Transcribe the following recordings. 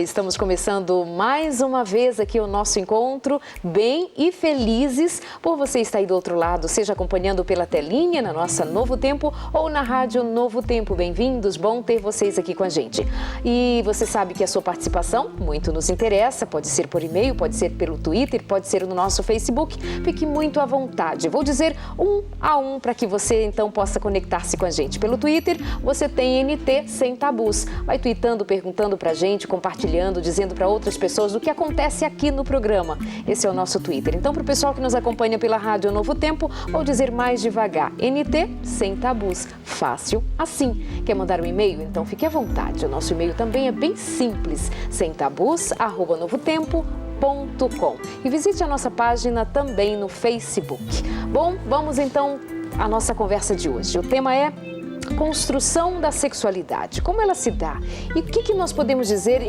Estamos começando mais uma vez aqui o nosso encontro, bem e felizes por você estar aí do outro lado, seja acompanhando pela telinha na nossa Novo Tempo ou na rádio Novo Tempo. Bem-vindos, bom ter vocês aqui com a gente. E você sabe que a sua participação muito nos interessa, pode ser por e-mail, pode ser pelo Twitter, pode ser no nosso Facebook. Fique muito à vontade. Vou dizer um a um para que você então possa conectar-se com a gente. Pelo Twitter, você tem NT Sem Tabus. Vai tweetando, perguntando para a gente, compartilhando, dizendo para outras pessoas o que acontece aqui no programa. Esse é o nosso Twitter. Então, para o pessoal que nos acompanha pela rádio Novo Tempo, vou dizer mais devagar. NT Sem Tabus. Fácil assim. Quer mandar um e-mail? Então fique à vontade. O nosso e-mail também é bem simples. semtabus@novotempo.com. E visite a nossa página também no Facebook. Bom, vamos então à nossa conversa de hoje. O tema é construção da sexualidade. Como ela se dá? E o que nós podemos dizer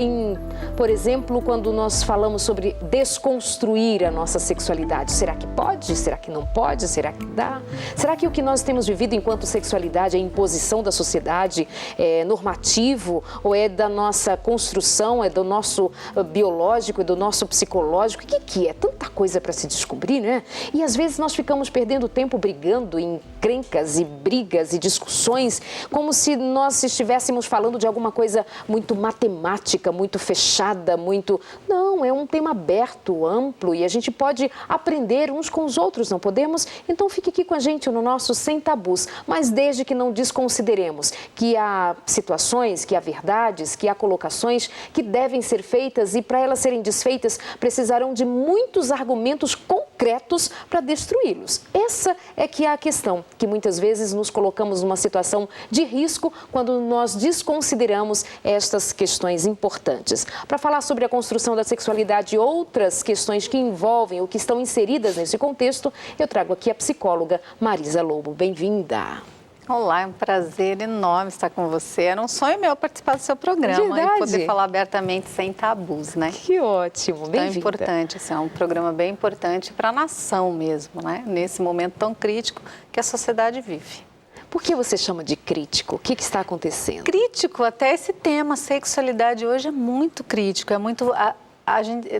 por exemplo, quando nós falamos sobre desconstruir a nossa sexualidade? Será que pode? Será que não pode? Será que dá? Será que o que nós temos vivido enquanto sexualidade é imposição da sociedade, é normativo, ou é da nossa construção, é do nosso biológico, é do nosso psicológico? O que é? Tanta coisa para se descobrir, né? E às vezes nós ficamos perdendo tempo brigando em encrencas e brigas e discussões, como se nós estivéssemos falando de alguma coisa muito matemática, muito fechada, muito... Não, é um tema aberto, amplo, e a gente pode aprender uns com os outros, não podemos? Então fique aqui com a gente no nosso Sem Tabus, mas desde que não desconsideremos que há situações, que há verdades, que há colocações que devem ser feitas, e para elas serem desfeitas precisarão de muitos argumentos concretos para destruí-los. Essa é que é a questão, que muitas vezes nos colocamos numa situação de risco quando nós desconsideramos estas questões importantes. Para falar sobre a construção da sexualidade e outras questões que envolvem ou que estão inseridas nesse contexto, eu trago aqui a psicóloga Marisa Lobo. Bem-vinda! Olá, é um prazer enorme estar com você. Era um sonho meu participar do seu programa. Verdade. E poder falar abertamente sem tabus, né? Que ótimo, bem-vinda. Então é importante, assim, é um programa bem importante para a nação mesmo, né? Nesse momento tão crítico que a sociedade vive. Por que você chama de crítico? O que está acontecendo? Crítico, até esse tema, sexualidade hoje é muito crítico, é muito...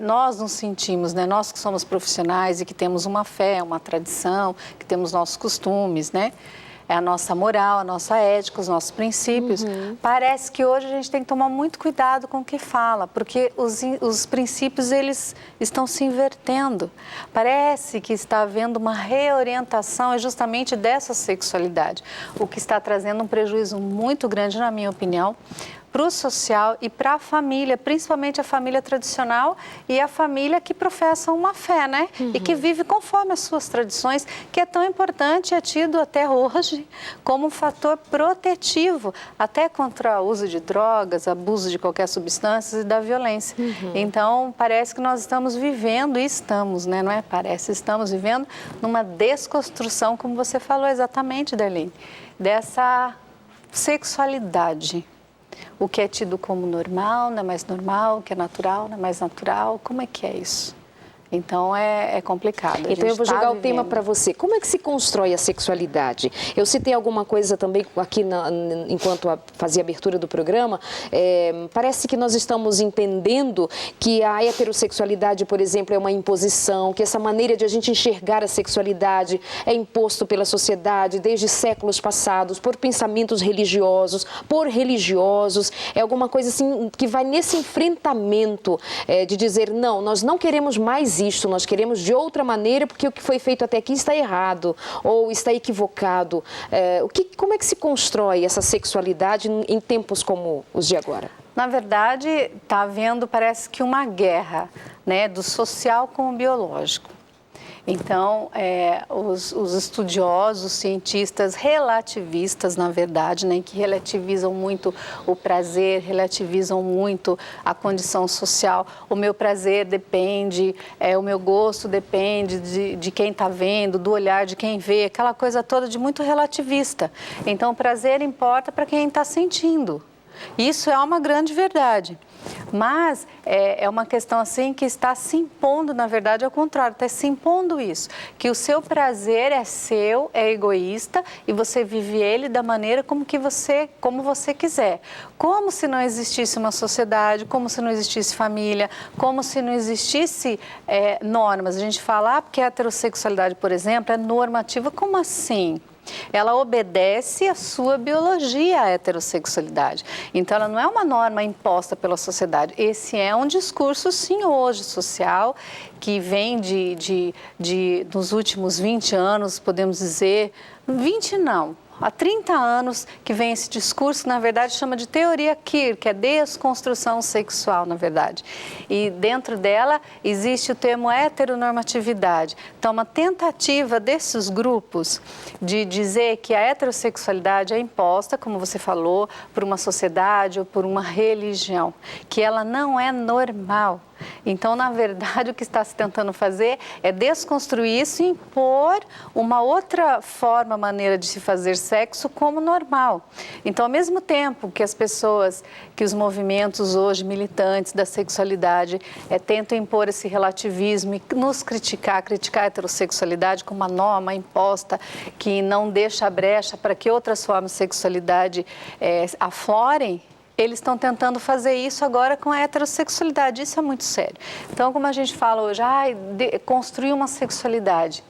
nós nos sentimos, né? Nós que somos profissionais e que temos uma fé, uma tradição, que temos nossos costumes, né? É a nossa moral, a nossa ética, os nossos princípios. Parece que hoje a gente tem que tomar muito cuidado com o que fala, porque os princípios, eles estão se invertendo. Parece que está havendo uma reorientação justamente dessa sexualidade, o que está trazendo um prejuízo muito grande, na minha opinião, para o social e para a família, principalmente a família tradicional e a família que professa uma fé, né? E que vive conforme as suas tradições, que é tão importante e é tido até hoje como um fator protetivo, até contra o uso de drogas, abuso de qualquer substância e da violência. Então, parece que nós estamos vivendo, e estamos, né? Não é? Parece, estamos vivendo numa desconstrução, como você falou exatamente, Darlene, dessa sexualidade. O que é tido como normal, não é mais normal, o que é natural, não é mais natural, como é que é isso? Então, é complicado. Então, eu vou jogar o tema para você. Como é que se constrói a sexualidade? Eu citei alguma coisa também aqui, enquanto fazia a abertura do programa. Parece que nós estamos entendendo que a heterossexualidade, por exemplo, é uma imposição, que essa maneira de a gente enxergar a sexualidade é imposto pela sociedade desde séculos passados, por pensamentos religiosos, por religiosos. É alguma coisa assim que vai nesse enfrentamento de dizer, não, nós não queremos mais isto, nós queremos de outra maneira porque o que foi feito até aqui está errado ou está equivocado. Como é que se constrói essa sexualidade em tempos como os de agora? Na verdade, está havendo, parece que uma guerra, né, do social com o biológico. Então, os estudiosos, os cientistas relativistas, na verdade, né, que relativizam muito o prazer, relativizam muito a condição social. O meu prazer depende, o meu gosto depende de quem está vendo, do olhar de quem vê, aquela coisa toda de muito relativista. Então, o prazer importa para quem está sentindo. Isso é uma grande verdade. Mas é uma questão assim que está se impondo, na verdade, ao contrário, está se impondo isso, que o seu prazer é seu, é egoísta e você vive ele da maneira como você quiser. Como se não existisse uma sociedade, como se não existisse família, como se não existisse normas. A gente fala porque a heterossexualidade, por exemplo, é normativa, como assim? Ela obedece à sua biologia, a heterossexualidade. Então, ela não é uma norma imposta pela sociedade. Esse é um discurso, sim, hoje, social, que vem nos últimos 20 anos, podemos dizer, 20 não, há 30 anos que vem esse discurso, que na verdade chama de teoria queer, que é desconstrução sexual, na verdade. E dentro dela existe o termo heteronormatividade. Então, uma tentativa desses grupos de dizer que a heterossexualidade é imposta, como você falou, por uma sociedade ou por uma religião, que ela não é normal. Então, na verdade, o que está se tentando fazer é desconstruir isso e impor uma outra forma, maneira de se fazer sexo como normal. Então, ao mesmo tempo que as pessoas, que os movimentos hoje militantes da sexualidade tentam impor esse relativismo e nos criticar a heterossexualidade como uma norma imposta que não deixa a brecha para que outras formas de sexualidade aflorem, eles estão tentando fazer isso agora com a heterossexualidade. Isso é muito sério. Então, como a gente fala hoje, construir uma sexualidade,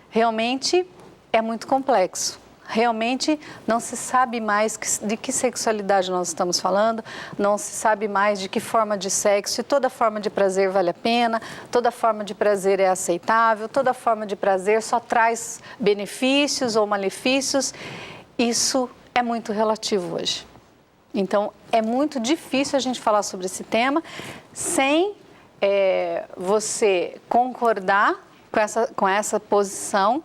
realmente é muito complexo. Realmente não se sabe mais de que sexualidade nós estamos falando, não se sabe mais de que forma de sexo, se toda forma de prazer vale a pena, toda forma de prazer é aceitável, toda forma de prazer só traz benefícios ou malefícios. Isso é muito relativo hoje. Então, é muito difícil a gente falar sobre esse tema sem você concordar com essa posição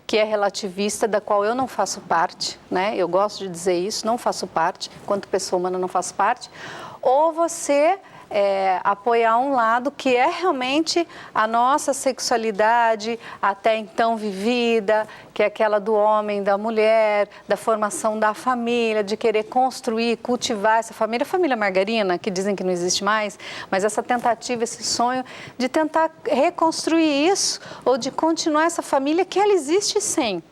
que é relativista, da qual eu não faço parte, né? Eu gosto de dizer isso, não faço parte, enquanto pessoa humana não faço parte, ou você apoiar um lado que é realmente a nossa sexualidade até então vivida, que é aquela do homem, da mulher, da formação da família, de querer construir, cultivar essa família, a família margarina, que dizem que não existe mais, mas essa tentativa, esse sonho de tentar reconstruir isso ou de continuar essa família que ela existe sim.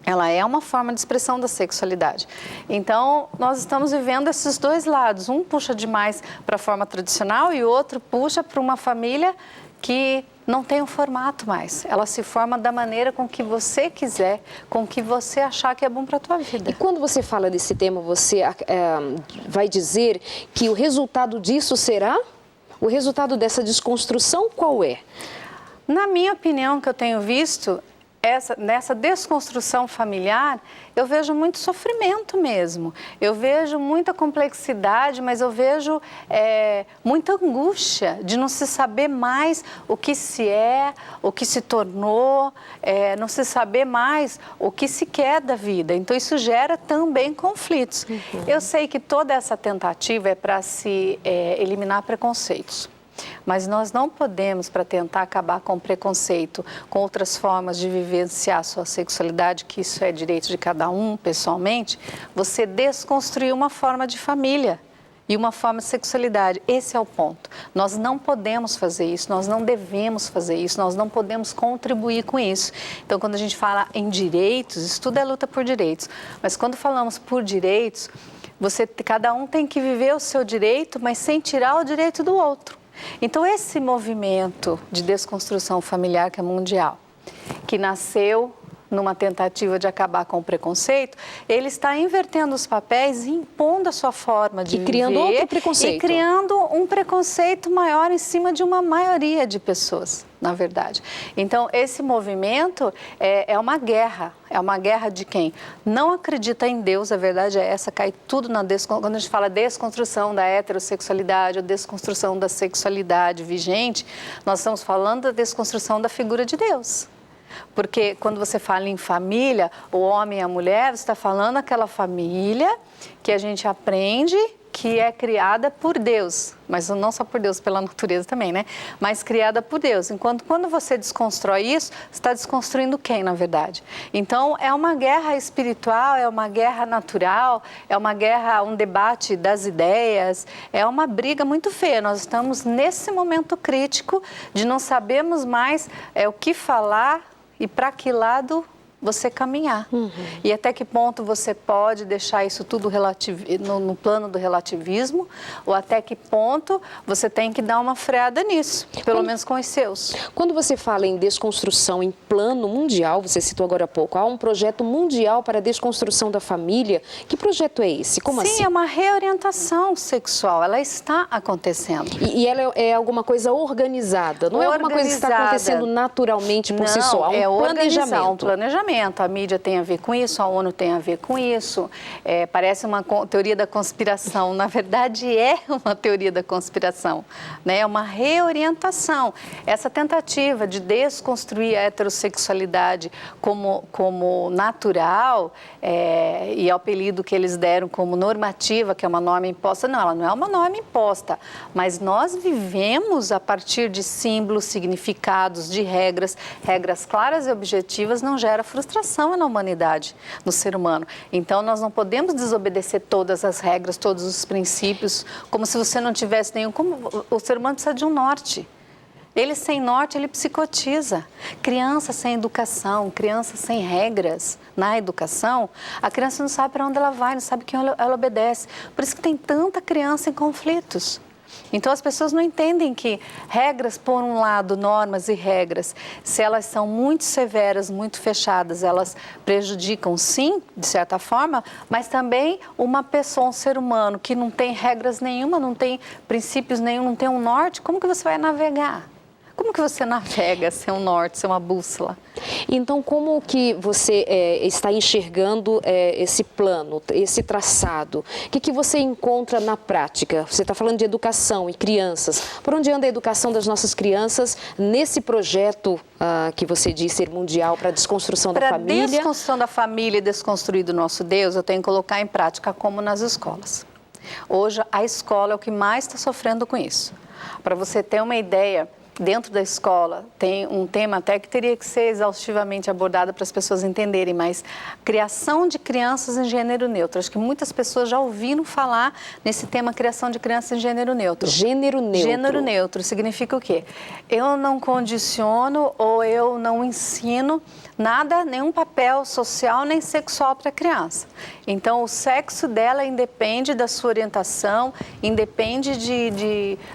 Ela é uma forma de expressão da sexualidade. Então, nós estamos vivendo esses dois lados. Um puxa demais para a forma tradicional e o outro puxa para uma família que não tem um formato mais. Ela se forma da maneira com que você quiser, com que você achar que é bom para a tua vida. E quando você fala desse tema, você vai dizer que o resultado disso será? O resultado dessa desconstrução qual é? Na minha opinião, que eu tenho visto, nessa desconstrução familiar, eu vejo muito sofrimento mesmo. Eu vejo muita complexidade, mas eu vejo muita angústia de não se saber mais o que se é, o que se tornou, não se saber mais o que se quer da vida. Então, isso gera também conflitos. Uhum. Eu sei que toda essa tentativa é para se eliminar preconceitos. Mas nós não podemos, para tentar acabar com o preconceito, com outras formas de vivenciar a sua sexualidade, que isso é direito de cada um, pessoalmente, você desconstruir uma forma de família e uma forma de sexualidade. Esse é o ponto. Nós não podemos fazer isso, nós não devemos fazer isso, nós não podemos contribuir com isso. Então, quando a gente fala em direitos, isso tudo é luta por direitos. Mas quando falamos por direitos, cada um tem que viver o seu direito, mas sem tirar o direito do outro. Então, esse movimento de desconstrução familiar que é mundial, que nasceu numa tentativa de acabar com o preconceito, ele está invertendo os papéis e impondo a sua forma de viver. E criando outro preconceito. E criando um preconceito maior em cima de uma maioria de pessoas, na verdade. Então, esse movimento é uma guerra. É uma guerra de quem não acredita em Deus, a verdade é essa, cai tudo quando a gente fala desconstrução da heterossexualidade ou desconstrução da sexualidade vigente, nós estamos falando da desconstrução da figura de Deus. Porque quando você fala em família, o homem e a mulher, você está falando aquela família que a gente aprende que é criada por Deus, mas não só por Deus, pela natureza também, né? Mas criada por Deus. Enquanto quando você desconstrói isso, você está desconstruindo quem, na verdade? Então, é uma guerra espiritual, é uma guerra natural, é uma guerra, um debate das ideias, é uma briga muito feia. Nós estamos nesse momento crítico de não sabermos mais o que falar e para que lado você caminhar. E até que ponto você pode deixar isso tudo no plano do relativismo, ou até que ponto você tem que dar uma freada nisso, pelo menos com os seus. Quando você fala em desconstrução em plano mundial, você citou agora há pouco, há um projeto mundial para a desconstrução da família. Que projeto é esse? Como assim? Sim, é uma reorientação sexual, ela está acontecendo. E ela é alguma coisa organizada, não é alguma coisa que está acontecendo naturalmente por si só, há um planejamento. A mídia tem a ver com isso, a ONU tem a ver com isso, parece uma teoria da conspiração, na verdade é uma teoria da conspiração, né? É uma reorientação. Essa tentativa de desconstruir a heterossexualidade como natural, e o apelido que eles deram como normativa, que é uma norma imposta, não, ela não é uma norma imposta, mas nós vivemos a partir de símbolos, significados, de regras claras e objetivas não gera frustração na humanidade, no ser humano. Então, nós não podemos desobedecer todas as regras, todos os princípios, como se você não tivesse nenhum... O ser humano precisa de um norte. Ele sem norte, ele psicotiza. Criança sem educação, criança sem regras na educação, a criança não sabe para onde ela vai, não sabe quem ela obedece. Por isso que tem tanta criança em conflitos. Então, as pessoas não entendem que regras, por um lado, normas e regras, se elas são muito severas, muito fechadas, elas prejudicam, sim, de certa forma, mas também uma pessoa, um ser humano que não tem regras nenhuma, não tem princípios nenhum, não tem um norte, como que você vai navegar? Como que você navega sem um norte, sem uma bússola? Então, como que você está enxergando esse plano, esse traçado? O que você encontra na prática? Você está falando de educação e crianças. Por onde anda a educação das nossas crianças nesse projeto que você diz ser mundial para a desconstrução da família? Para a desconstrução da família e desconstruir do nosso Deus, eu tenho que colocar em prática como nas escolas. Hoje, a escola é o que mais está sofrendo com isso. Para você ter uma ideia... Dentro da escola tem um tema até que teria que ser exaustivamente abordado para as pessoas entenderem, mas criação de crianças em gênero neutro. Acho que muitas pessoas já ouviram falar nesse tema criação de crianças em gênero neutro. Gênero neutro. Gênero neutro significa o quê? Eu não condiciono ou eu não ensino nada, nenhum papel social nem sexual para a criança. Então, o sexo dela independe da sua orientação, independe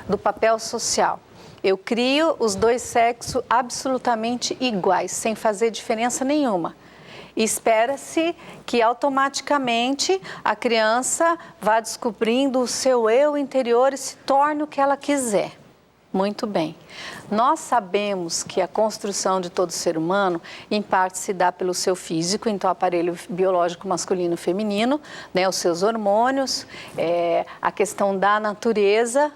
do papel social. Eu crio os dois sexos absolutamente iguais, sem fazer diferença nenhuma. E espera-se que automaticamente a criança vá descobrindo o seu eu interior e se torne o que ela quiser. Muito bem. Nós sabemos que a construção de todo ser humano, em parte, se dá pelo seu físico, então o aparelho biológico masculino e feminino, né, os seus hormônios, a questão da natureza,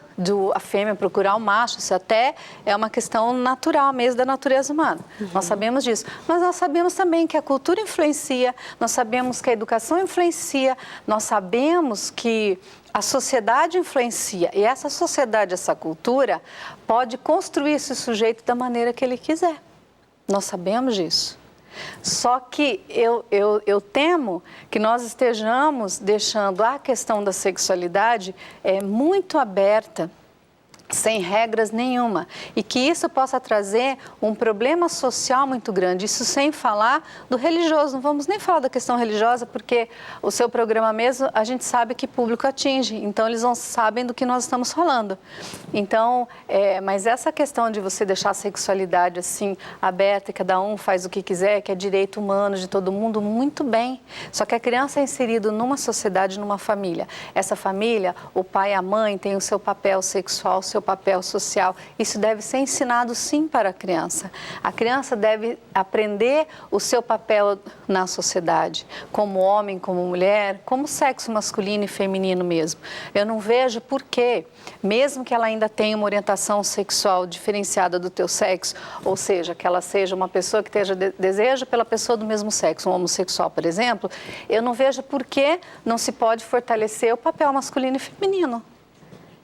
a fêmea procurar o macho, isso até é uma questão natural mesmo da natureza humana. Nós sabemos disso. Mas nós sabemos também que a cultura influencia, nós sabemos que a educação influencia, nós sabemos que a sociedade influencia e essa sociedade, essa cultura, pode construir esse sujeito da maneira que ele quiser. Nós sabemos disso. Só que eu temo que nós estejamos deixando a questão da sexualidade muito aberta, sem regras nenhuma, e que isso possa trazer um problema social muito grande, isso sem falar do religioso. Não vamos nem falar da questão religiosa, porque o seu programa mesmo, a gente sabe que público atinge, então eles não sabem do que nós estamos falando. Então, mas essa questão de você deixar a sexualidade assim, aberta, e cada um faz o que quiser, que é direito humano de todo mundo, muito bem. Só que a criança é inserida numa sociedade, numa família. Essa família, o pai e a mãe têm o seu papel sexual, o seu seu papel social. Isso deve ser ensinado sim para a criança. A criança deve aprender o seu papel na sociedade, como homem, como mulher, como sexo masculino e feminino mesmo. Eu não vejo por que, mesmo que ela ainda tenha uma orientação sexual diferenciada do teu sexo, ou seja, que ela seja uma pessoa que tenha desejo pela pessoa do mesmo sexo, um homossexual, por exemplo, eu não vejo por que não se pode fortalecer o papel masculino e feminino.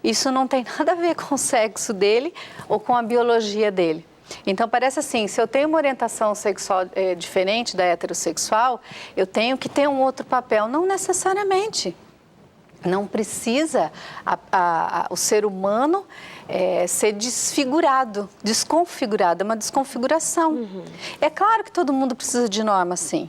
Isso não tem nada a ver com o sexo dele ou com a biologia dele. Então, parece assim, se eu tenho uma orientação sexual diferente da heterossexual, eu tenho que ter um outro papel. Não necessariamente. Não precisa o ser humano ser desfigurado, desconfigurado, é uma desconfiguração. É claro que todo mundo precisa de normas, sim.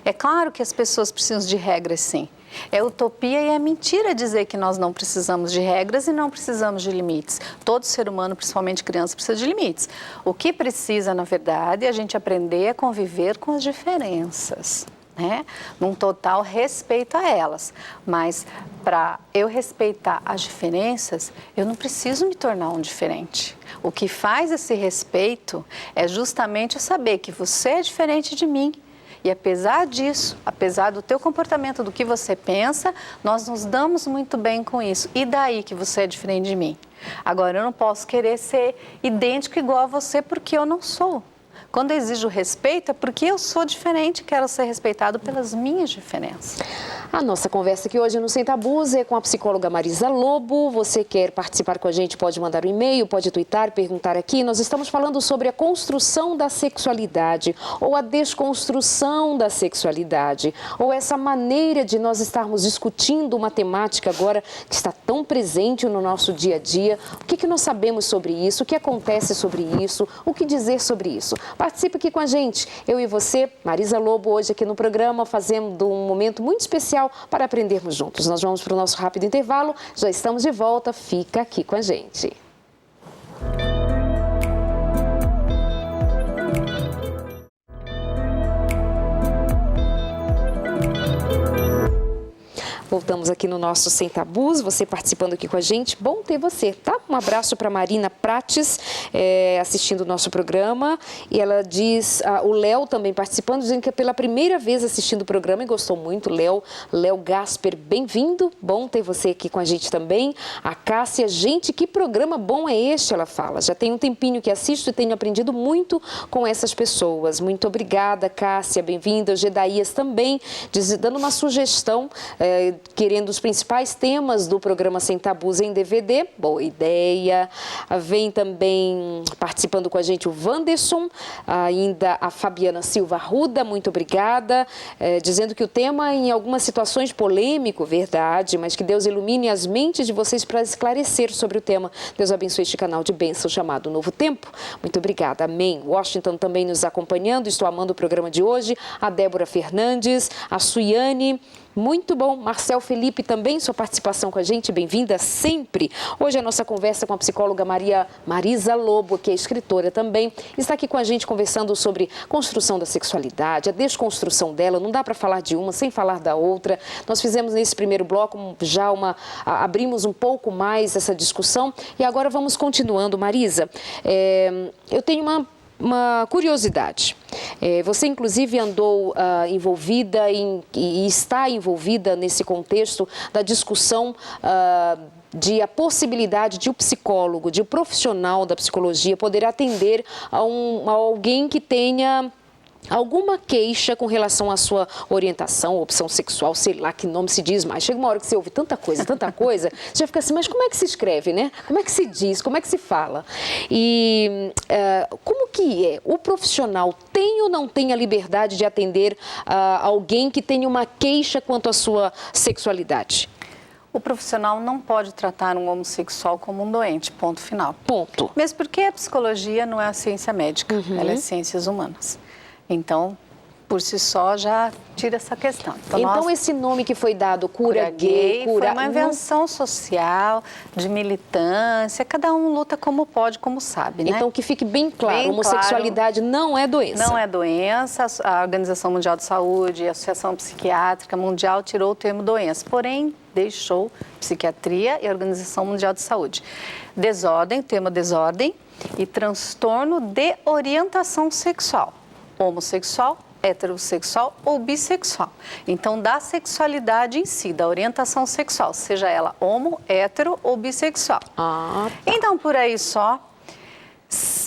É claro que as pessoas precisam de regras, sim. É utopia e é mentira dizer que nós não precisamos de regras e não precisamos de limites. Todo ser humano, principalmente criança, precisa de limites. O que precisa, na verdade, é a gente aprender a conviver com as diferenças, né? Num total respeito a elas. Mas para eu respeitar as diferenças, eu não preciso me tornar um diferente. O que faz esse respeito é justamente eu saber que você é diferente de mim. E apesar disso, apesar do teu comportamento, do que você pensa, nós nos damos muito bem com isso. E daí que você é diferente de mim? Agora, eu não posso querer ser idêntico igual a você porque eu não sou. Quando eu exijo respeito é porque eu sou diferente e quero ser respeitado pelas minhas diferenças. A nossa conversa aqui hoje no Sem Tabus é com a psicóloga Marisa Lobo. Você quer participar com a gente, pode mandar um e-mail, pode twittar, perguntar aqui. Nós estamos falando sobre a construção da sexualidade ou a desconstrução da sexualidade, ou essa maneira de nós estarmos discutindo uma temática agora que está tão presente no nosso dia a dia. O que nós sabemos sobre isso, o que acontece sobre isso, o que dizer sobre isso. Participe aqui com a gente, eu e você, Marisa Lobo, hoje aqui no programa, fazendo um momento muito especial para aprendermos juntos. Nós vamos para o nosso rápido intervalo, já estamos de volta, fica aqui com a gente. Voltamos aqui no nosso Sem Tabus, você participando aqui com a gente. Bom ter você, tá? Um abraço para Marina Prates, assistindo o nosso programa. E ela diz, o Léo também participando, dizendo que é pela primeira vez assistindo o programa e gostou muito. Léo Gasper, bem-vindo. Bom ter você aqui com a gente também. A Cássia, gente, que programa bom é este? Ela fala. Já tem um tempinho que assisto e tenho aprendido muito com essas pessoas. Muito obrigada, Cássia, bem-vinda. O Gedaías também, dando uma sugestão, querendo os principais temas do programa Sem Tabus em DVD. Boa ideia. Vem também participando com a gente o Wanderson, ainda a Fabiana Silva Arruda, muito obrigada, dizendo que o tema em algumas situações polêmico, verdade, mas que Deus ilumine as mentes de vocês para esclarecer sobre o tema. Deus abençoe este canal de bênção chamado Novo Tempo. Muito obrigada, amém. Washington também nos acompanhando, estou amando o programa de hoje. A Débora Fernandes, a Suiane, muito bom. Marcel Felipe também, sua participação com a gente, bem-vinda sempre. Hoje a nossa conversa com a psicóloga Marisa Lobo, que é escritora também, está aqui com a gente conversando sobre construção da sexualidade, a desconstrução dela. Não dá para falar de uma sem falar da outra. Nós fizemos nesse primeiro bloco já abrimos um pouco mais essa discussão e agora vamos continuando. Marisa, eu tenho uma curiosidade. Você, inclusive, andou envolvida e está envolvida nesse contexto da discussão de a possibilidade de um psicólogo, de um profissional da psicologia poder atender a alguém que tenha alguma queixa com relação à sua orientação, opção sexual, sei lá que nome se diz mais. Chega uma hora que você ouve tanta coisa, você já fica assim, mas como é que se escreve, né? Como é que se diz, como é que se fala? E como que é? O profissional tem ou não tem a liberdade de atender alguém que tenha uma queixa quanto à sua sexualidade? O profissional não pode tratar um homossexual como um doente, ponto final. Ponto. Mesmo porque a psicologia não é a ciência médica, ela é ciências humanas. Então, por si só, já tira essa questão. Então esse nome que foi dado, cura gay, foi uma invenção social, de militância, cada um luta como pode, como sabe, né? Então, que fique bem claro, homossexualidade não é doença. Não é doença, a Organização Mundial de Saúde, a Associação Psiquiátrica Mundial tirou o termo doença, porém deixou psiquiatria e a Organização Mundial de Saúde. desordem, tema desordem, e transtorno de orientação sexual, homossexual, heterossexual ou bissexual. Então, da sexualidade em si, da orientação sexual, seja ela homo, hétero ou bissexual. Então, por aí só,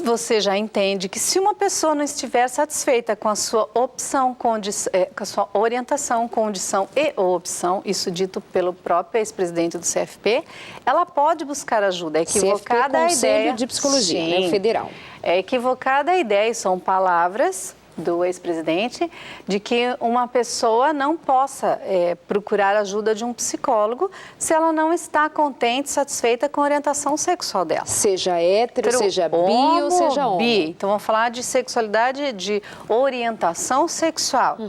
você já entende que se uma pessoa não estiver satisfeita com a sua opção, com a sua orientação, condição e opção, isso dito pelo próprio ex-presidente do CFP, ela pode buscar ajuda. É equivocada a ideia... de Psicologia, Sim, né, federal. É equivocada a ideia, e são palavras do ex-presidente, de que uma pessoa não possa procurar ajuda de um psicólogo se ela não está contente, satisfeita com a orientação sexual dela. Seja hétero, seja bi ou seja homo. Então, vamos falar de sexualidade, de orientação sexual,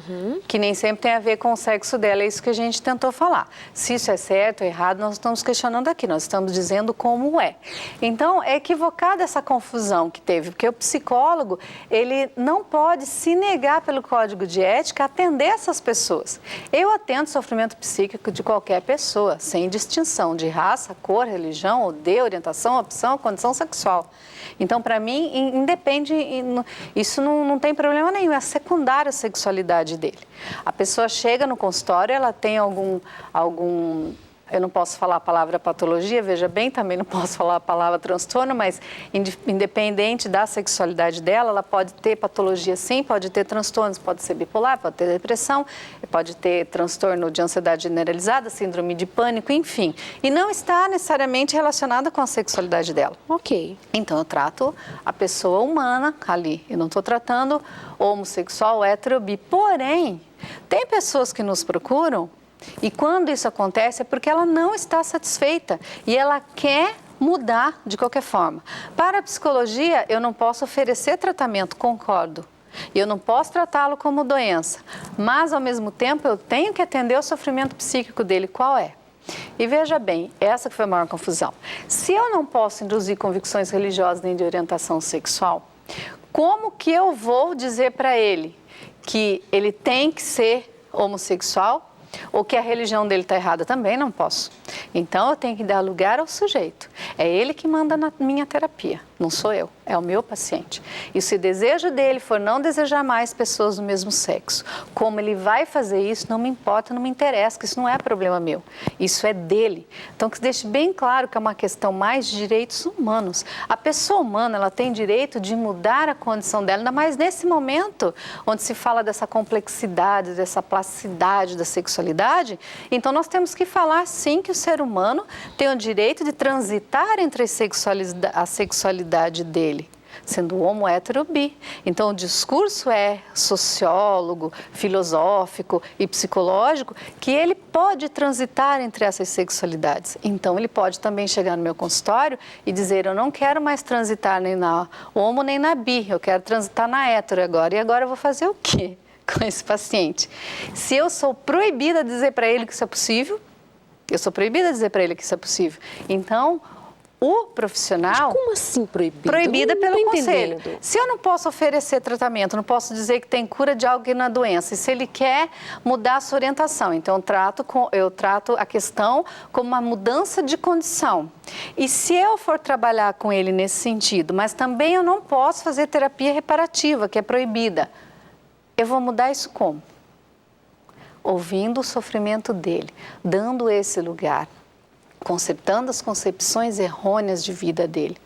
que nem sempre tem a ver com o sexo dela, é isso que a gente tentou falar. Se isso é certo ou errado, nós estamos questionando aqui, nós estamos dizendo como é. Então, é equivocada essa confusão que teve, porque o psicólogo, ele não pode se negar pelo Código de Ética a atender essas pessoas. Eu atendo sofrimento psíquico de qualquer pessoa, sem distinção de raça, cor, religião, ou de orientação, opção, condição sexual. Então, para mim, independe, isso não tem problema nenhum, é secundária a sexualidade dele. A pessoa chega no consultório, ela tem algum eu não posso falar a palavra patologia, veja bem, também não posso falar a palavra transtorno, mas independente da sexualidade dela, ela pode ter patologia sim, pode ter transtornos, pode ser bipolar, pode ter depressão, pode ter transtorno de ansiedade generalizada, síndrome de pânico, enfim. E não está necessariamente relacionada com a sexualidade dela. Ok. Então, eu trato a pessoa humana ali, eu não estou tratando homossexual, hétero, bi. Porém, tem pessoas que nos procuram e quando isso acontece é porque ela não está satisfeita e ela quer mudar de qualquer forma. Para a psicologia, eu não posso oferecer tratamento, concordo. Eu não posso tratá-lo como doença, mas ao mesmo tempo eu tenho que atender o sofrimento psíquico dele, qual é? E veja bem, essa que foi a maior confusão. Se eu não posso induzir convicções religiosas nem de orientação sexual, como que eu vou dizer para ele que ele tem que ser homossexual? Ou que a religião dele está errada, também não posso. Então, eu tenho que dar lugar ao sujeito. É ele que manda na minha terapia, não sou eu, é o meu paciente. E se o desejo dele for não desejar mais pessoas do mesmo sexo, como ele vai fazer isso, não me importa, não me interessa, que isso não é problema meu, isso é dele. Então, que deixe bem claro que é uma questão mais de direitos humanos. A pessoa humana, ela tem direito de mudar a condição dela, ainda mais nesse momento, onde se fala dessa complexidade, dessa plasticidade da sexualidade. Então, nós temos que falar, sim, que o ser humano tem o direito de transitar entre a sexualidade dele, sendo homo, hétero, bi. Então, o discurso é sociólogo, filosófico e psicológico, que ele pode transitar entre essas sexualidades. Então, ele pode também chegar no meu consultório e dizer, eu não quero mais transitar nem na homo nem na bi, eu quero transitar na hétero agora. E agora eu vou fazer o quê com esse paciente? Se eu sou proibida de dizer para ele que isso é possível, eu sou proibida de dizer para ele que isso é possível. Então, o profissional... Mas como assim proibida? Proibida pelo conselho. Entendendo. Se eu não posso oferecer tratamento, não posso dizer que tem cura de algo que não é doença. E se ele quer mudar a sua orientação, então eu trato a questão como uma mudança de condição. E se eu for trabalhar com ele nesse sentido, mas também eu não posso fazer terapia reparativa, que é proibida, eu vou mudar isso como? Ouvindo o sofrimento dele, dando esse lugar, consertando as concepções errôneas de vida dele.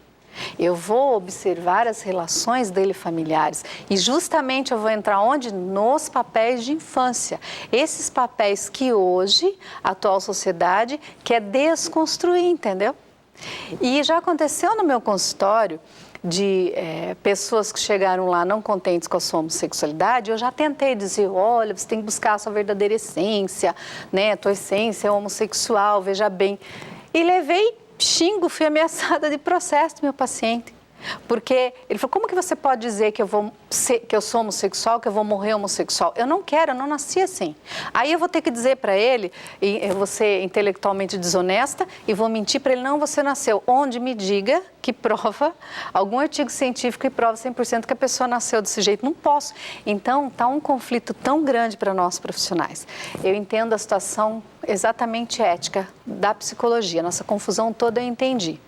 Eu vou observar as relações dele familiares e justamente eu vou entrar onde? Nos papéis de infância. Esses papéis que hoje a atual sociedade quer desconstruir, entendeu? E já aconteceu no meu consultório de pessoas que chegaram lá não contentes com a sua homossexualidade, eu já tentei dizer, olha, você tem que buscar a sua verdadeira essência, né? A tua essência é homossexual, veja bem. E levei xingo, fui ameaçada de processo do meu paciente. Porque ele falou, como que você pode dizer que eu sou homossexual, que eu vou morrer homossexual? Eu não quero, eu não nasci assim. Aí eu vou ter que dizer para ele, e eu vou ser intelectualmente desonesta, e vou mentir para ele, não, você nasceu. Onde me diga que prova, algum artigo científico que prova 100% que a pessoa nasceu desse jeito. Não posso. Então, está um conflito tão grande para nós profissionais. Eu entendo a situação exatamente ética da psicologia, nossa confusão toda eu entendi.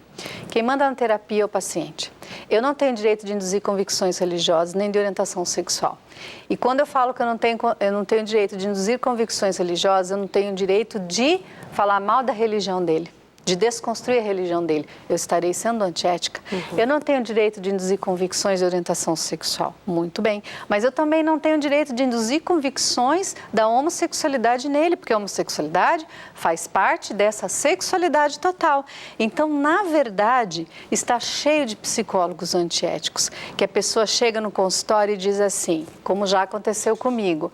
Quem manda na terapia é o paciente. Eu não tenho direito de induzir convicções religiosas nem de orientação sexual. E quando eu falo que eu não tenho direito de induzir convicções religiosas, eu não tenho direito de falar mal da religião dele, de desconstruir a religião dele. Eu estarei sendo antiética. Eu não tenho direito de induzir convicções de orientação sexual. Muito bem. Mas eu também não tenho direito de induzir convicções da homossexualidade nele, porque a homossexualidade faz parte dessa sexualidade total. Então, na verdade, está cheio de psicólogos antiéticos, que a pessoa chega no consultório e diz assim, como já aconteceu comigo,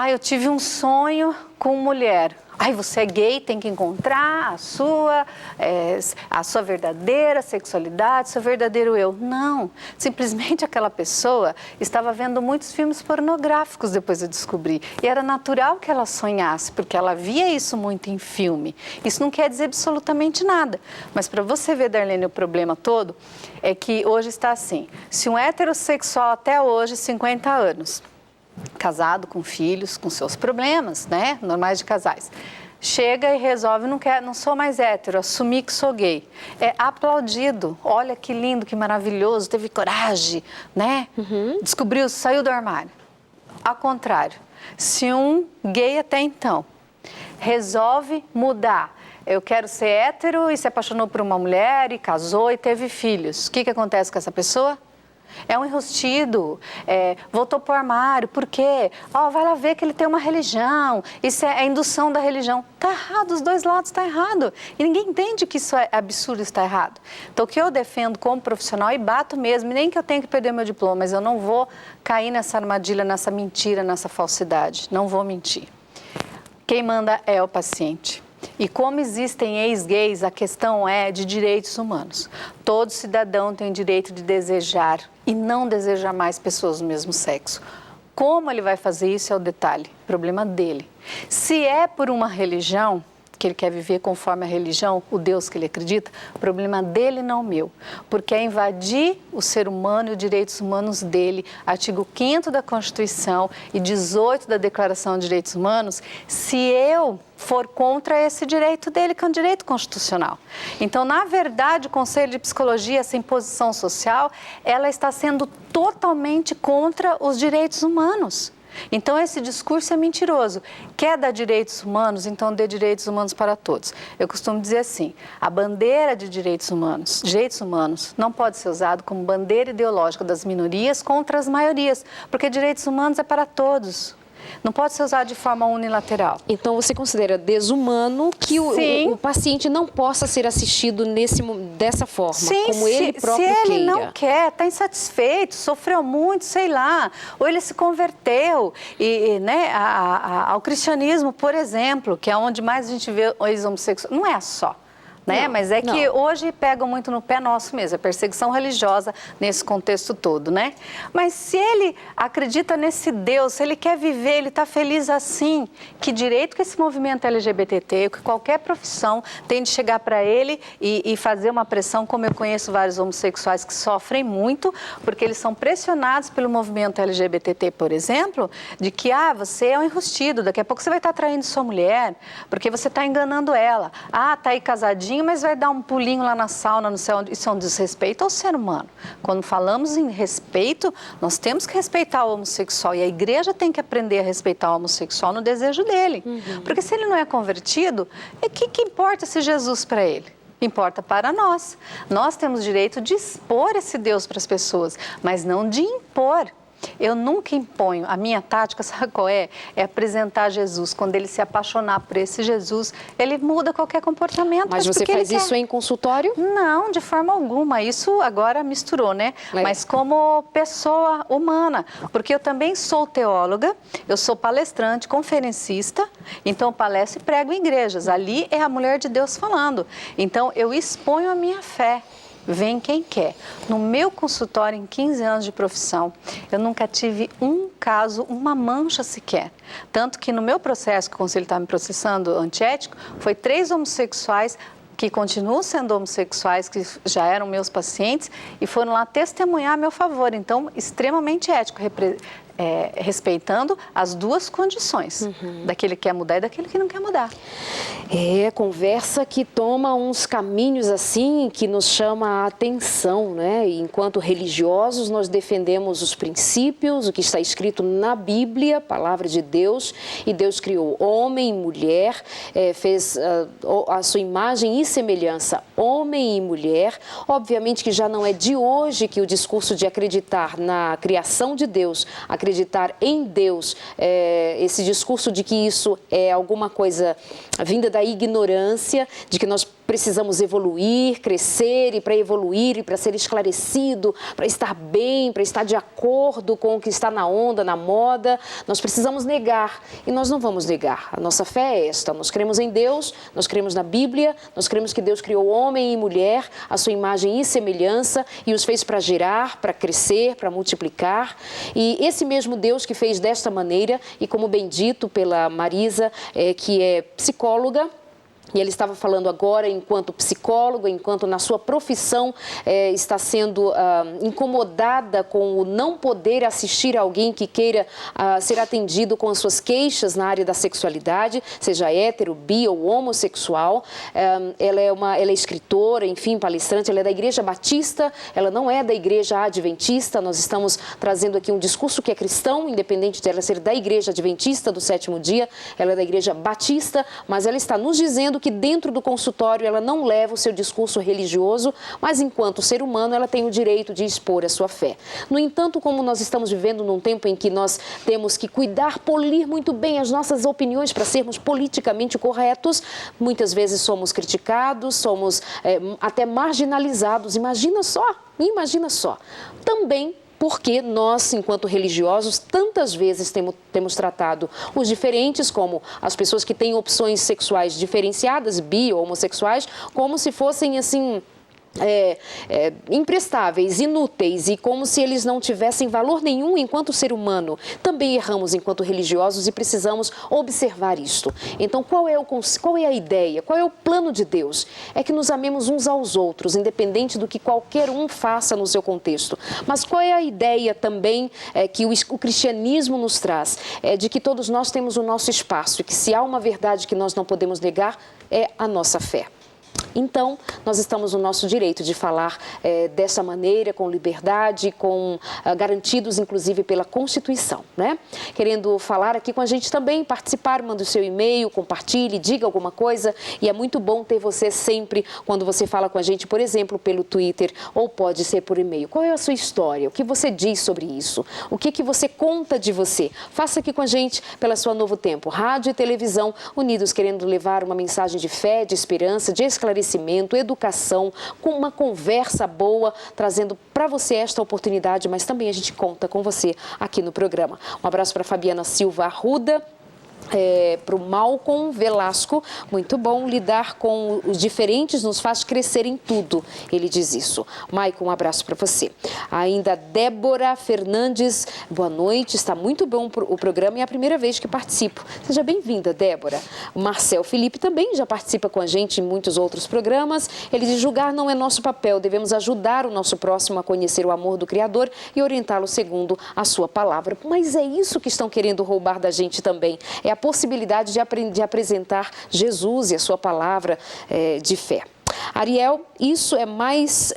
eu tive um sonho com mulher. Você é gay, tem que encontrar a sua verdadeira sexualidade, seu verdadeiro eu. Não, simplesmente aquela pessoa estava vendo muitos filmes pornográficos depois eu descobri. E era natural que ela sonhasse, porque ela via isso muito em filme. Isso não quer dizer absolutamente nada. Mas para você ver, Darlene, o problema todo é que hoje está assim. Se um heterossexual até hoje, 50 anos... casado, com filhos, com seus problemas, né, normais de casais, chega e resolve, não sou mais hétero, assumir que sou gay. É aplaudido, olha que lindo, que maravilhoso, teve coragem, né, descobriu, saiu do armário. Ao contrário, se um gay até então resolve mudar, eu quero ser hétero e se apaixonou por uma mulher e casou e teve filhos, o que acontece com essa pessoa? É um enrustido, voltou para o armário, por quê? Vai lá ver que ele tem uma religião, isso é a indução da religião. Está errado, os dois lados estão errado. E ninguém entende que isso é absurdo, está errado. Então, o que eu defendo como profissional, e bato mesmo, nem que eu tenha que perder meu diploma, mas eu não vou cair nessa armadilha, nessa mentira, nessa falsidade. Não vou mentir. Quem manda é o paciente. E como existem ex-gays, a questão é de direitos humanos. Todo cidadão tem direito de desejar e não desejar mais pessoas do mesmo sexo. Como ele vai fazer isso é o detalhe, problema dele. Se é por uma religião, que ele quer viver conforme a religião, o Deus que ele acredita, problema dele, não meu. Porque é invadir o ser humano e os direitos humanos dele, artigo 5º da Constituição e 18 da Declaração de Direitos Humanos, se eu for contra esse direito dele, que é um direito constitucional. Então, na verdade, o Conselho de Psicologia, essa imposição social, ela está sendo totalmente contra os direitos humanos. Então, esse discurso é mentiroso. Quer dar direitos humanos? Então, dê direitos humanos para todos. Eu costumo dizer assim, a bandeira de direitos humanos não pode ser usado como bandeira ideológica das minorias contra as maiorias, porque direitos humanos é para todos. Não pode ser usado de forma unilateral. Então, você considera desumano que o paciente não possa ser assistido dessa forma, como ele próprio queira? Se ele não quer, está insatisfeito, sofreu muito, sei lá, ou ele se converteu ao cristianismo, por exemplo, que é onde mais a gente vê o ex-homossexual. Não é só. Mas é que hoje pegam muito no pé nosso mesmo, a perseguição religiosa nesse contexto todo, né? Mas se ele acredita nesse Deus, se ele quer viver, ele está feliz assim, que direito que esse movimento LGBT, que qualquer profissão tem de chegar para ele e fazer uma pressão, como eu conheço vários homossexuais que sofrem muito, porque eles são pressionados pelo movimento LGBT, por exemplo, de que, você é um enrustido, daqui a pouco você vai estar traindo sua mulher, porque você está enganando ela. Está aí casadinho, mas vai dar um pulinho lá na sauna, não sei onde. Isso é um desrespeito ao ser humano. Quando falamos em respeito, nós temos que respeitar o homossexual e a igreja tem que aprender a respeitar o homossexual no desejo dele. Porque se ele não é convertido, o que importa esse Jesus para ele? Importa para nós. Nós temos direito de expor esse Deus para as pessoas, mas não de impor. Eu nunca imponho. A minha tática, sabe qual é? É apresentar Jesus. Quando ele se apaixonar por esse Jesus, ele muda qualquer comportamento. Mas você faz isso em consultório? Não, de forma alguma. Isso agora misturou, né? Mas como pessoa humana. Porque eu também sou teóloga, eu sou palestrante, conferencista, então palestro e prego em igrejas. Ali é a mulher de Deus falando. Então eu exponho a minha fé. Vem quem quer. No meu consultório, em 15 anos de profissão, eu nunca tive um caso, uma mancha sequer. Tanto que no meu processo, que o conselho está me processando antiético, foi 3 homossexuais que continuam sendo homossexuais, que já eram meus pacientes, e foram lá testemunhar a meu favor. Então, extremamente ético. respeitando as duas condições, daquele que quer mudar e daquele que não quer mudar. É, conversa que toma uns caminhos assim que nos chama a atenção, né? E enquanto religiosos nós defendemos os princípios, o que está escrito na Bíblia, palavra de Deus, e Deus criou homem e mulher, fez a sua imagem e semelhança, homem e mulher. Obviamente que já não é de hoje que o discurso de acreditar na criação de Deus, acreditar em Deus, esse discurso de que isso é alguma coisa vinda da ignorância, de que nós precisamos evoluir, crescer, e para evoluir e para ser esclarecido, para estar bem, para estar de acordo com o que está na onda, na moda, nós precisamos negar, e nós não vamos negar. A nossa fé é esta, nós cremos em Deus, nós cremos na Bíblia, nós cremos que Deus criou homem e mulher, a sua imagem e semelhança, e os fez para gerar, para crescer, para multiplicar, e esse mesmo Deus que fez desta maneira, e como bem dito pela Marisa, que é psicóloga, e ele estava falando agora enquanto psicólogo, enquanto na sua profissão está sendo incomodada com o não poder assistir alguém que queira ser atendido com as suas queixas na área da sexualidade, seja hétero, bi ou homossexual. Ela é escritora, enfim, palestrante, ela é da Igreja Batista, ela não é da Igreja Adventista. Nós estamos trazendo aqui um discurso que é cristão, independente de ela ser da Igreja Adventista do Sétimo Dia, ela é da Igreja Batista, mas ela está nos dizendo que dentro do consultório ela não leva o seu discurso religioso, mas enquanto ser humano ela tem o direito de expor a sua fé. No entanto, como nós estamos vivendo num tempo em que nós temos que cuidar, polir muito bem as nossas opiniões para sermos politicamente corretos, muitas vezes somos criticados, somos até marginalizados. Imagina só. Também porque nós, enquanto religiosos, tantas vezes temos tratado os diferentes, como as pessoas que têm opções sexuais diferenciadas, bi ou homossexuais, como se fossem, assim, imprestáveis, inúteis, e como se eles não tivessem valor nenhum enquanto ser humano. Também erramos enquanto religiosos e precisamos observar isto. Então, qual é a ideia? Qual é o plano de Deus? É que nos amemos uns aos outros, independente do que qualquer um faça no seu contexto. Mas qual é a ideia também que o cristianismo nos traz? É de que todos nós temos o nosso espaço, e que se há uma verdade que nós não podemos negar, é a nossa fé. Então, nós estamos no nosso direito de falar dessa maneira, com liberdade, garantidos inclusive pela Constituição, né? Querendo falar aqui com a gente também, participar, manda o seu e-mail, compartilhe, diga alguma coisa, e é muito bom ter você sempre, quando você fala com a gente, por exemplo, pelo Twitter, ou pode ser por e-mail. Qual é a sua história? O que você diz sobre isso? O que você conta de você? Faça aqui com a gente pela sua Novo Tempo, rádio e televisão, unidos querendo levar uma mensagem de fé, de esperança, de esclarecimento, educação, com uma conversa boa, trazendo para você esta oportunidade, mas também a gente conta com você aqui no programa. Um abraço para Fabiana Silva Arruda. Para o Malcom Velasco, muito bom, lidar com os diferentes nos faz crescer em tudo, ele diz isso. Maicon, um abraço para você. Ainda Débora Fernandes, boa noite, está muito bom o programa e é a primeira vez que participo. Seja bem-vinda, Débora. O Marcel Felipe também já participa com a gente em muitos outros programas. Ele diz: julgar não é nosso papel, devemos ajudar o nosso próximo a conhecer o amor do Criador e orientá-lo segundo a sua palavra. Mas é isso que estão querendo roubar da gente também, é a possibilidade de apresentar Jesus e a sua palavra de fé. Ariel, isso é mais...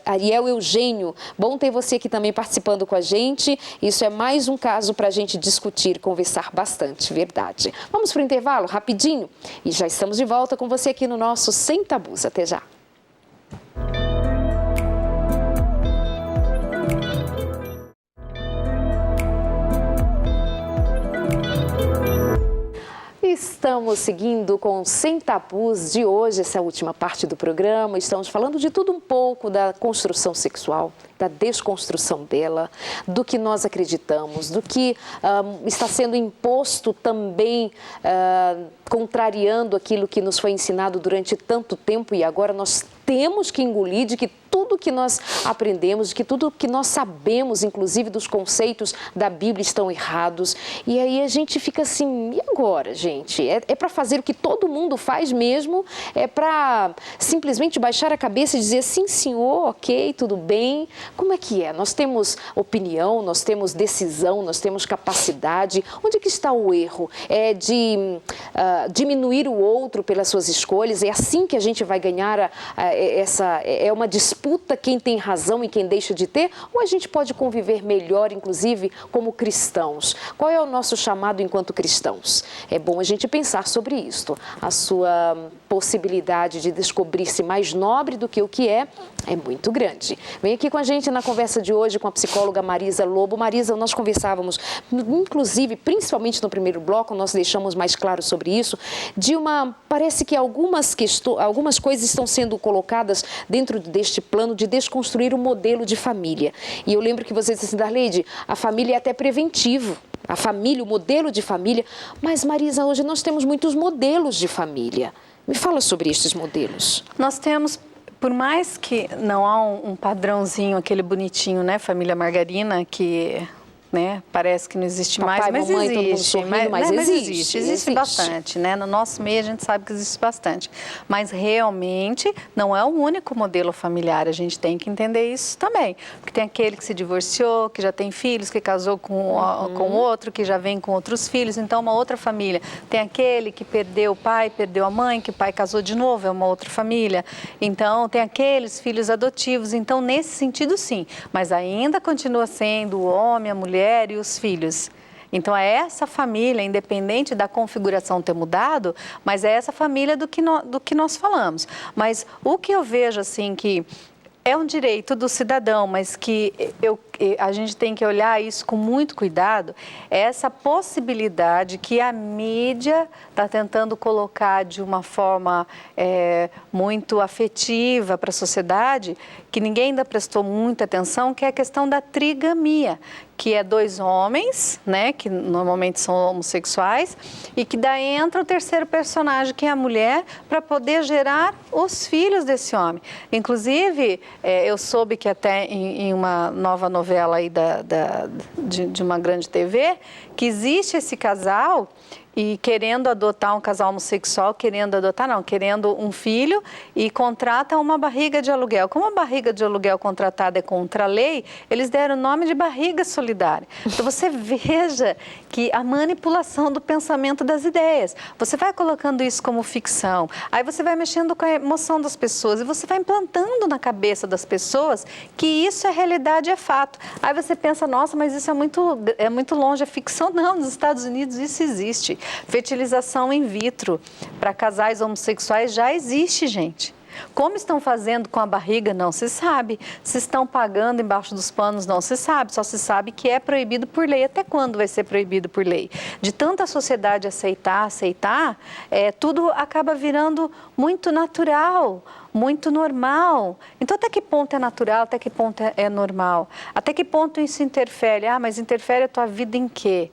Ariel Eugênio, bom ter você aqui também participando com a gente. Isso é mais um caso para a gente discutir, conversar bastante, verdade. Vamos para o intervalo, rapidinho, e já estamos de volta com você aqui no nosso Sem Tabus. Até já. Estamos seguindo com o Sem Tabus de hoje, essa última parte do programa. Estamos falando de tudo um pouco da construção sexual, da desconstrução dela, do que nós acreditamos, do que está sendo imposto também, contrariando aquilo que nos foi ensinado durante tanto tempo, e agora nós temos que engolir de que tudo que nós aprendemos, de que tudo que nós sabemos, inclusive dos conceitos da Bíblia, estão errados. E aí a gente fica assim, e agora, gente? É para fazer o que todo mundo faz mesmo? É para simplesmente baixar a cabeça e dizer, sim, senhor, ok, tudo bem? Como é que é? Nós temos opinião, nós temos decisão, nós temos capacidade. Onde é que está o erro? É de diminuir o outro pelas suas escolhas? É assim que a gente vai ganhar é uma disputa quem tem razão e quem deixa de ter? Ou a gente pode conviver melhor, inclusive, como cristãos? Qual é o nosso chamado enquanto cristãos? É bom a gente pensar sobre isto. A sua possibilidade de descobrir-se mais nobre do que o que é muito grande. Vem aqui com a gente na conversa de hoje com a psicóloga Marisa Lobo. Marisa, nós conversávamos, inclusive, principalmente no primeiro bloco, nós deixamos mais claro sobre isso, parece que algumas coisas estão sendo colocadas dentro deste plano de desconstruir o modelo de família. E eu lembro que você disse assim, Darleide, a família é até preventivo. A família, o modelo de família. Mas, Marisa, hoje nós temos muitos modelos de família. Me fala sobre estes modelos. Nós temos, por mais que não há um padrãozinho, aquele bonitinho, né, família margarina, que... né? Parece que não existe Papai, mais, mas mamãe, existe. Todo mundo sorrindo, mas existe bastante, né? No nosso meio a gente sabe que existe bastante. Mas realmente não é o único modelo familiar, a gente tem que entender isso também. Porque tem aquele que se divorciou, que já tem filhos, que casou com outro, que já vem com outros filhos, então é uma outra família. Tem aquele que perdeu o pai, perdeu a mãe, que o pai casou de novo, é uma outra família. Então tem aqueles filhos adotivos, então nesse sentido sim, mas ainda continua sendo o homem, a mulher e os filhos. Então, é essa família, independente da configuração ter mudado, mas é essa família do que nós falamos. Mas o que eu vejo, assim, que é um direito do cidadão, mas que a gente tem que olhar isso com muito cuidado, é essa possibilidade que a mídia está tentando colocar de uma forma muito afetiva para a sociedade, que ninguém ainda prestou muita atenção, que é a questão da trigamia, que é 2 homens, né, que normalmente são homossexuais, e que daí entra o terceiro personagem, que é a mulher, para poder gerar os filhos desse homem. Inclusive, eu soube que até em uma nova novela aí de uma grande TV, que existe esse casal e querendo adotar um casal homossexual, querendo um filho e contrata uma barriga de aluguel. Como a barriga de aluguel contratada é contra a lei, eles deram o nome de barriga solidária. Então você veja que a manipulação do pensamento das ideias. Você vai colocando isso como ficção, aí você vai mexendo com a emoção das pessoas e você vai implantando na cabeça das pessoas que isso é realidade, é fato. Aí você pensa, nossa, mas isso é muito longe, é ficção. Não, nos Estados Unidos isso existe. Fertilização in vitro para casais homossexuais já existe, gente. Como estão fazendo com a barriga, não se sabe. Se estão pagando embaixo dos panos, não se sabe. Só se sabe que é proibido por lei. Até quando vai ser proibido por lei? De tanta sociedade aceitar, tudo acaba virando muito natural, muito normal. Então, até que ponto é natural, até que ponto é normal? Até que ponto isso interfere? Mas interfere a tua vida em quê?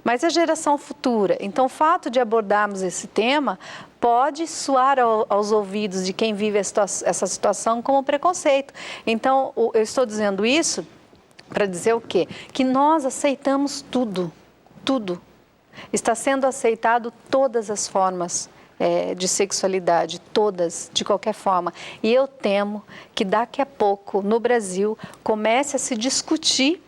Mas a geração futura. Então, o fato de abordarmos esse tema pode soar aos ouvidos de quem vive essa situação como preconceito. Então, eu estou dizendo isso para dizer o quê? Que nós aceitamos tudo, tudo. Está sendo aceitado todas as formas de sexualidade, todas, de qualquer forma. E eu temo que daqui a pouco, no Brasil, comece a se discutir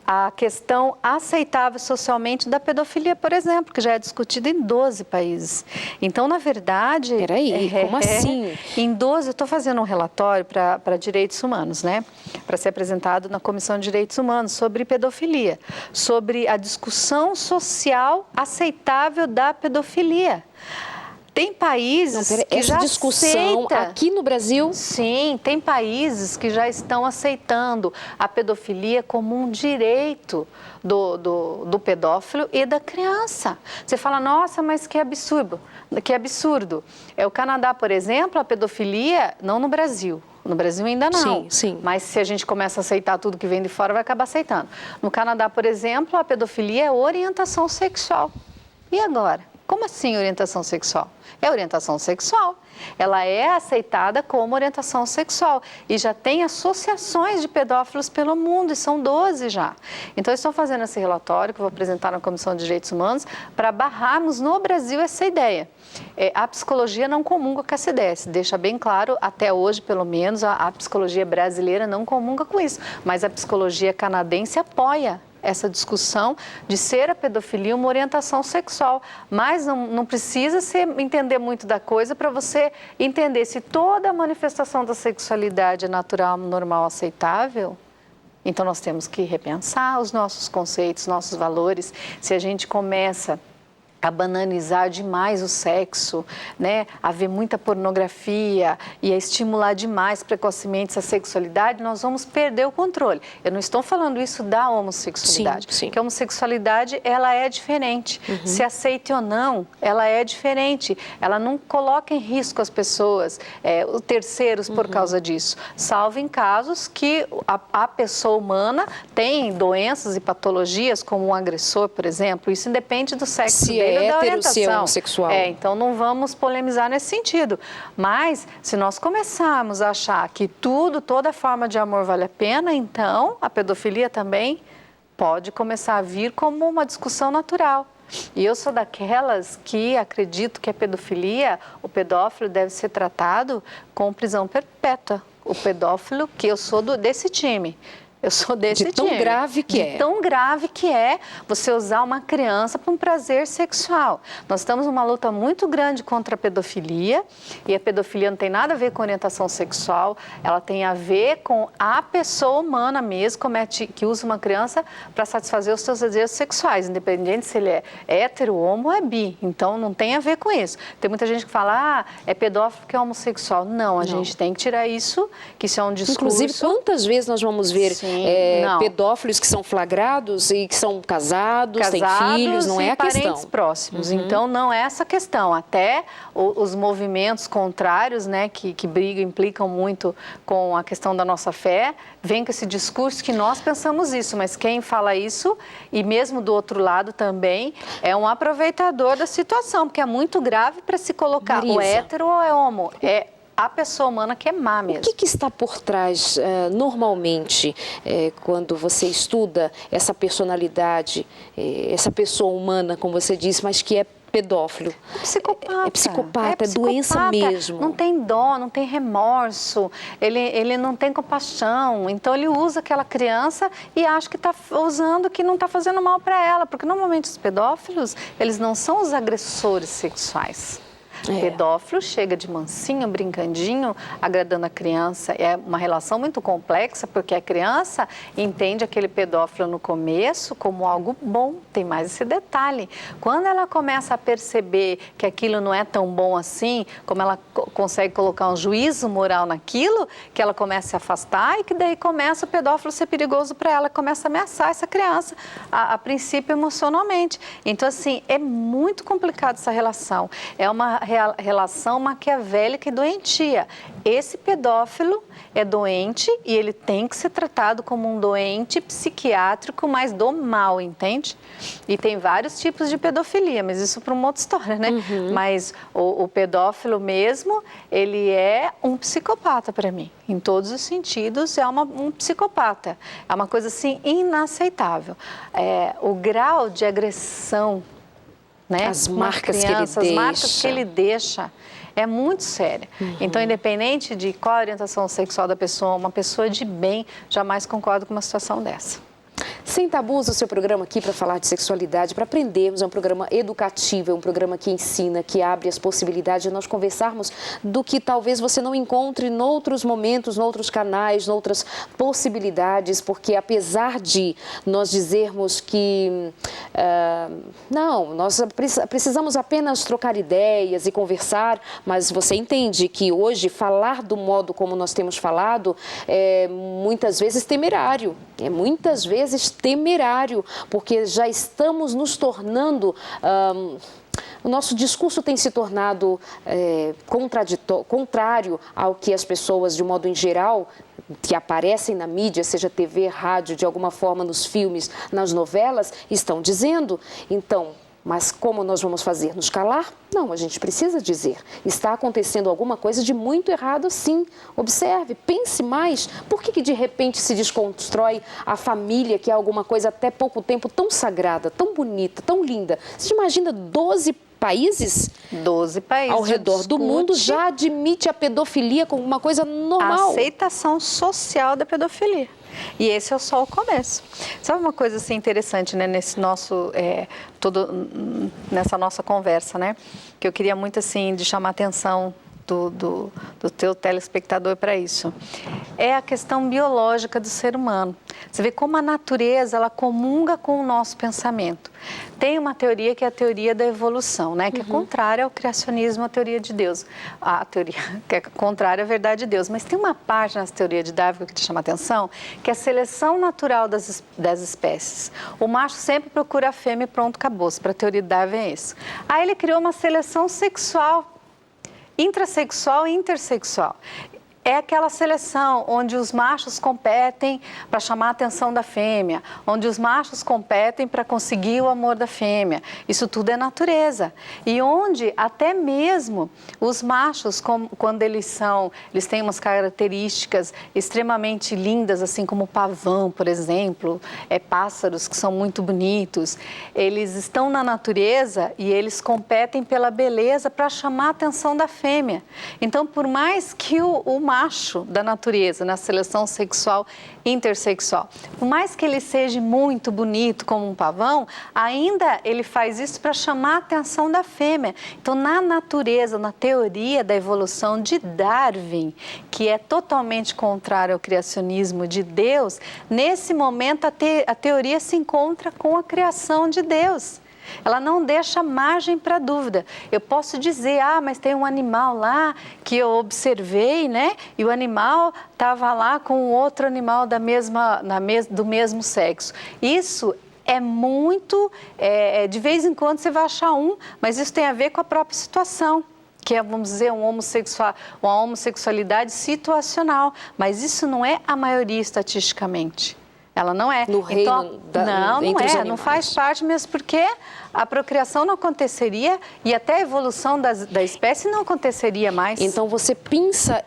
a questão aceitável socialmente da pedofilia, por exemplo, que já é discutida em 12 países. Então, na verdade... Peraí, como assim? Em 12, eu estou fazendo um relatório para direitos humanos, né? Para ser apresentado na Comissão de Direitos Humanos sobre pedofilia, sobre a discussão social aceitável da pedofilia. Tem países que essa já discussão aqui no Brasil? Sim, tem países que já estão aceitando a pedofilia como um direito do pedófilo e da criança. Você fala, nossa, mas que absurdo. Que absurdo. O Canadá, por exemplo, a pedofilia, não no Brasil. No Brasil ainda não. Sim, sim. Mas se a gente começa a aceitar tudo que vem de fora, vai acabar aceitando. No Canadá, por exemplo, a pedofilia é orientação sexual. E agora? Como assim orientação sexual? É orientação sexual. ela é aceitada como orientação sexual. E já tem associações de pedófilos pelo mundo, e são 12 já. Então, eu estou fazendo esse relatório, que eu vou apresentar na Comissão de Direitos Humanos, para barrarmos no Brasil essa ideia. A psicologia não comunga com essa ideia, se deixa bem claro, até hoje, pelo menos, a psicologia brasileira não comunga com isso, mas a psicologia canadense apoia essa discussão de ser a pedofilia uma orientação sexual, mas não precisa entender muito da coisa para você entender se toda a manifestação da sexualidade é natural, normal, aceitável. Então, nós temos que repensar os nossos conceitos, nossos valores. Se a gente começa a banalizar demais o sexo, né? A ver muita pornografia e a estimular demais precocemente essa sexualidade, nós vamos perder o controle. Eu não estou falando isso da homossexualidade, sim. porque a homossexualidade, ela é diferente. Se aceite ou não, ela é diferente. Ela não coloca em risco as pessoas, os terceiros, por causa disso. Salvo em casos que a pessoa humana tem doenças e patologias, como um agressor, por exemplo. Isso independe do sexo dele. Hétero, se é homossexual. Então não vamos polemizar nesse sentido. Mas se nós começarmos a achar que toda forma de amor vale a pena, então a pedofilia também pode começar a vir como uma discussão natural. E eu sou daquelas que acredito que a pedofilia, o pedófilo deve ser tratado com prisão perpétua. O pedófilo, que eu sou desse time. Eu sou desse time. De tão grave que é. De tão grave que é você usar uma criança para um prazer sexual. Nós estamos numa luta muito grande contra a pedofilia, e a pedofilia não tem nada a ver com orientação sexual, ela tem a ver com a pessoa humana mesmo, que usa uma criança para satisfazer os seus desejos sexuais, independente se ele é hétero, homo ou é bi. Então, não tem a ver com isso. Tem muita gente que fala, é pedófilo que é homossexual. Não, a gente tem que tirar isso, que isso é um discurso... Inclusive, quantas vezes nós vamos ver... pedófilos que são flagrados e que são casados, têm filhos, não é a questão. Parentes próximos. Então, não é essa questão. Até os movimentos contrários, né, que brigam, implicam muito com a questão da nossa fé, vem com esse discurso que nós pensamos isso, mas quem fala isso, e mesmo do outro lado também, é um aproveitador da situação, porque é muito grave para se colocar o hétero ou é homo. É a pessoa humana que é má mesmo. O que está por trás, normalmente, quando você estuda essa personalidade, essa pessoa humana, como você disse, mas que é pedófilo? É psicopata. É psicopata, é doença mesmo. Não tem dó, não tem remorso, ele não tem compaixão. Então, ele usa aquela criança e acha que está usando, que não está fazendo mal para ela. Porque, normalmente, os pedófilos, eles não são os agressores sexuais. Pedófilo chega de mansinho, brincandinho, agradando a criança. É uma relação muito complexa, porque a criança entende aquele pedófilo no começo como algo bom. Tem mais esse detalhe. Quando ela começa a perceber que aquilo não é tão bom assim, como ela consegue colocar um juízo moral naquilo, que ela começa a se afastar e que daí começa o pedófilo a ser perigoso para ela, começa a ameaçar essa criança, a princípio emocionalmente. Então, assim, é muito complicado essa relação. É uma relação maquiavélica e doentia. Esse pedófilo é doente e ele tem que ser tratado como um doente psiquiátrico, mas do mal, entende? E tem vários tipos de pedofilia, mas isso para uma outra história, né? Mas o pedófilo mesmo, ele é um psicopata para mim. Em todos os sentidos, é um psicopata. É uma coisa, assim, inaceitável. O grau de agressão, né? As marcas criança, que ele deixa. As marcas que ele deixa é muito séria. Então, independente de qual a orientação sexual da pessoa, uma pessoa de bem jamais concorda com uma situação dessa. Sem Tabus, o seu programa aqui para falar de sexualidade, para aprendermos, é um programa educativo, é um programa que ensina, que abre as possibilidades de nós conversarmos do que talvez você não encontre em outros momentos, em outros canais, em outras possibilidades, porque apesar de nós dizermos que não, nós precisamos apenas trocar ideias e conversar, mas você entende que hoje falar do modo como nós temos falado é muitas vezes temerário, porque já estamos nos tornando... o nosso discurso tem se tornado contrário ao que as pessoas, de modo em geral, que aparecem na mídia, seja TV, rádio, de alguma forma nos filmes, nas novelas, estão dizendo. Então, Mas como nós vamos fazer? Nos calar? Não, a gente precisa dizer. Está acontecendo alguma coisa de muito errado, sim. Observe, pense mais. Por que de repente se desconstrói a família, que é alguma coisa até pouco tempo tão sagrada, tão bonita, tão linda? Você imagina 12 países? 12 países ao redor do mundo já admite a pedofilia como uma coisa normal. A aceitação social da pedofilia. E esse é só o começo. Sabe uma coisa assim interessante, né, nessa nossa conversa, né? Que eu queria muito assim de chamar a atenção do teu telespectador para isso. É a questão biológica do ser humano. Você vê como a natureza, ela comunga com o nosso pensamento. Tem uma teoria que é a teoria da evolução, né? Que é contrária ao criacionismo, à teoria de Deus. A teoria que é contrária à verdade de Deus. Mas tem uma parte nessa teoria de Darwin que te chama a atenção, que é a seleção natural das espécies. O macho sempre procura a fêmea e pronto, acabou-se. Para a teoria de Darwin é isso. Aí ele criou uma seleção sexual, intrasexual e intersexual. É aquela seleção onde os machos competem para chamar a atenção da fêmea, onde os machos competem para conseguir o amor da fêmea. Isso tudo é natureza. E onde até mesmo os machos, quando eles têm umas características extremamente lindas, assim como o pavão, por exemplo, pássaros que são muito bonitos, eles estão na natureza e eles competem pela beleza para chamar a atenção da fêmea. Então, por mais que o macho da natureza, na seleção sexual intersexual, por mais que ele seja muito bonito como um pavão, ainda ele faz isso para chamar a atenção da fêmea. Então, na natureza, na teoria da evolução de Darwin, que é totalmente contrária ao criacionismo de Deus, nesse momento a teoria se encontra com a criação de Deus. Ela não deixa margem para dúvida. Eu posso dizer, mas tem um animal lá que eu observei, né? E o animal estava lá com outro animal do mesmo sexo. Isso é muito, de vez em quando você vai achar mas isso tem a ver com a própria situação, que é, vamos dizer, uma homossexualidade situacional. Mas isso não é a maioria estatisticamente. Ela não é. No reino não faz parte mesmo, porque a procriação não aconteceria e até a evolução da espécie não aconteceria mais. Então você pinça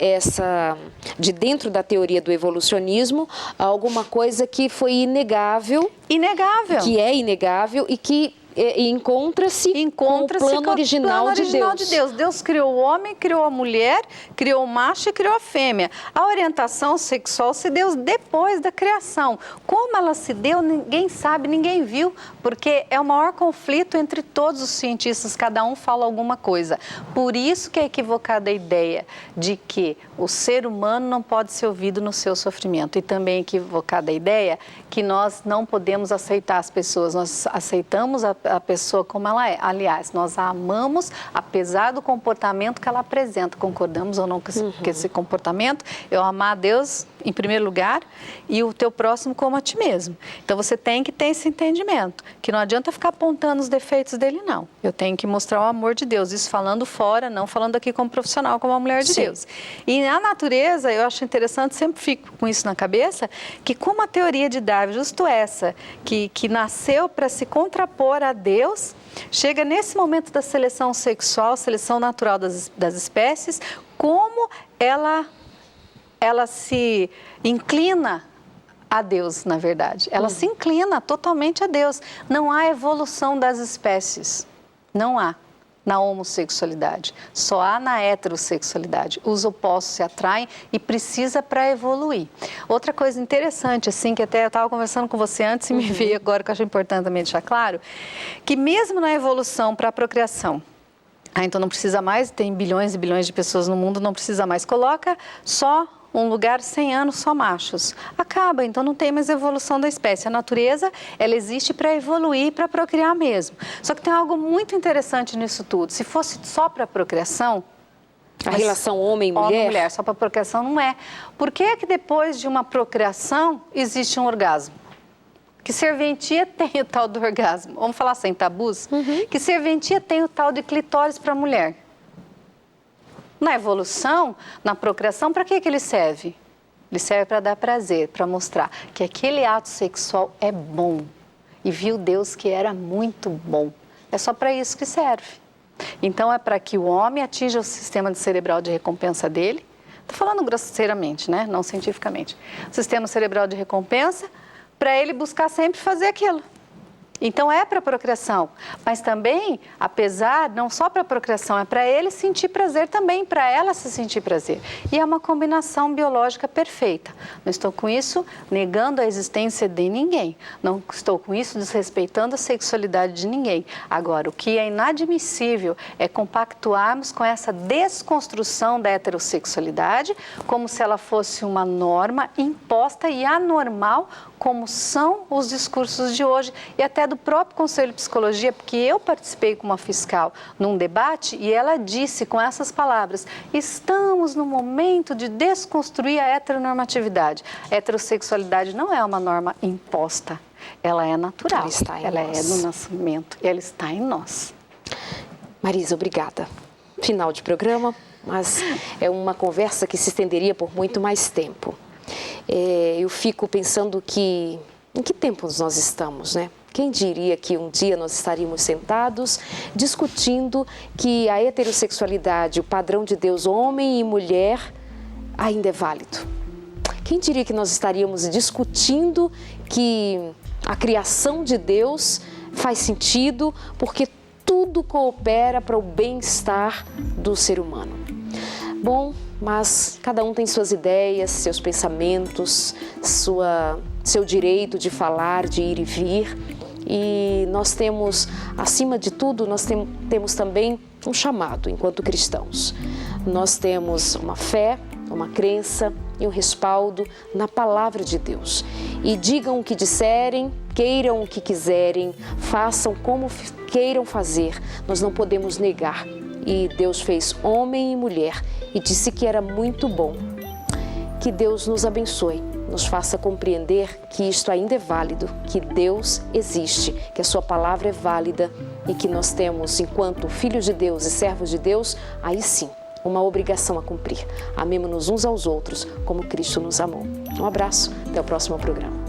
de dentro da teoria do evolucionismo, alguma coisa que foi inegável. Inegável. Que é inegável e que encontra-se com o plano original de Deus. Deus criou o homem, criou a mulher, criou o macho e criou a fêmea. A orientação sexual se deu depois da criação. Como ela se deu, ninguém sabe, ninguém viu, porque é o maior conflito entre todos os cientistas, cada um fala alguma coisa. Por isso que é equivocada a ideia de que o ser humano não pode ser ouvido no seu sofrimento. E também é equivocada a ideia que nós não podemos aceitar as pessoas, nós aceitamos a pessoa como ela é. Aliás, nós a amamos apesar do comportamento que ela apresenta. Concordamos ou não com esse comportamento? Eu amar a Deus em primeiro lugar e o teu próximo como a ti mesmo. Então você tem que ter esse entendimento, que não adianta ficar apontando os defeitos dele, não. Eu tenho que mostrar o amor de Deus, isso falando fora, não falando aqui como profissional, como uma mulher de Deus. E na natureza, eu acho interessante, sempre fico com isso na cabeça, que como a teoria de Darwin, justo essa, que nasceu para se contrapor a Deus, chega nesse momento da seleção sexual, seleção natural das espécies, como ela se inclina a Deus, na verdade. Ela se inclina totalmente a Deus. Não há evolução das espécies. Não há na homossexualidade. Só há na heterossexualidade. Os opostos se atraem e precisa para evoluir. Outra coisa interessante, assim, que até eu estava conversando com você antes e me veio agora, que eu acho importante também deixar claro, que mesmo na evolução para a procriação, então não precisa mais, tem bilhões e bilhões de pessoas no mundo, não precisa mais. Coloca só um lugar 100 anos, só machos. Acaba, então não tem mais evolução da espécie. A natureza, ela existe para evoluir, para procriar mesmo. Só que tem algo muito interessante nisso tudo. Se fosse só para procriação... A relação homem-mulher? Homem-mulher, só para procriação não é. Por que que depois de uma procriação existe um orgasmo? Que serventia tem o tal do orgasmo? Vamos falar sem tabus? Que serventia tem o tal de clitóris para a mulher? Na evolução, na procriação, para que ele serve? Ele serve para dar prazer, para mostrar que aquele ato sexual é bom. E viu Deus que era muito bom. É só para isso que serve. Então, é para que o homem atinja o sistema cerebral de recompensa dele. Estou falando grosseiramente, né? Não cientificamente. O sistema cerebral de recompensa, para ele buscar sempre fazer aquilo. Então, é para a procriação, mas também, apesar, não só para a procriação, é para ele sentir prazer também, para ela se sentir prazer. E é uma combinação biológica perfeita. Não estou com isso negando a existência de ninguém, não estou com isso desrespeitando a sexualidade de ninguém. Agora, o que é inadmissível é compactuarmos com essa desconstrução da heterossexualidade como se ela fosse uma norma imposta e anormal, como são os discursos de hoje e até do próprio Conselho de Psicologia, porque eu participei com uma fiscal num debate e ela disse com essas palavras: estamos no momento de desconstruir a heteronormatividade. A heterossexualidade não é uma norma imposta, ela é natural, ela é do nascimento, ela está em nós. Marisa, obrigada. Final de programa, mas é uma conversa que se estenderia por muito mais tempo. Eu fico pensando que em que tempos nós estamos, né? Quem diria que um dia nós estaríamos sentados discutindo que a heterossexualidade, o padrão de Deus, homem e mulher, ainda é válido? Quem diria que nós estaríamos discutindo que a criação de Deus faz sentido porque tudo coopera para o bem-estar do ser humano? Bom, mas cada um tem suas ideias, seus pensamentos, seu direito de falar, de ir e vir. E nós temos, acima de tudo, nós temos também um chamado enquanto cristãos. Nós temos uma fé, uma crença e um respaldo na palavra de Deus. E digam o que disserem, queiram o que quiserem, façam como queiram fazer, nós não podemos negar. E Deus fez homem e mulher e disse que era muito bom. Que Deus nos abençoe, nos faça compreender que isto ainda é válido, que Deus existe, que a sua palavra é válida e que nós temos, enquanto filhos de Deus e servos de Deus, aí sim, uma obrigação a cumprir. Amemo-nos uns aos outros como Cristo nos amou. Um abraço, até o próximo programa.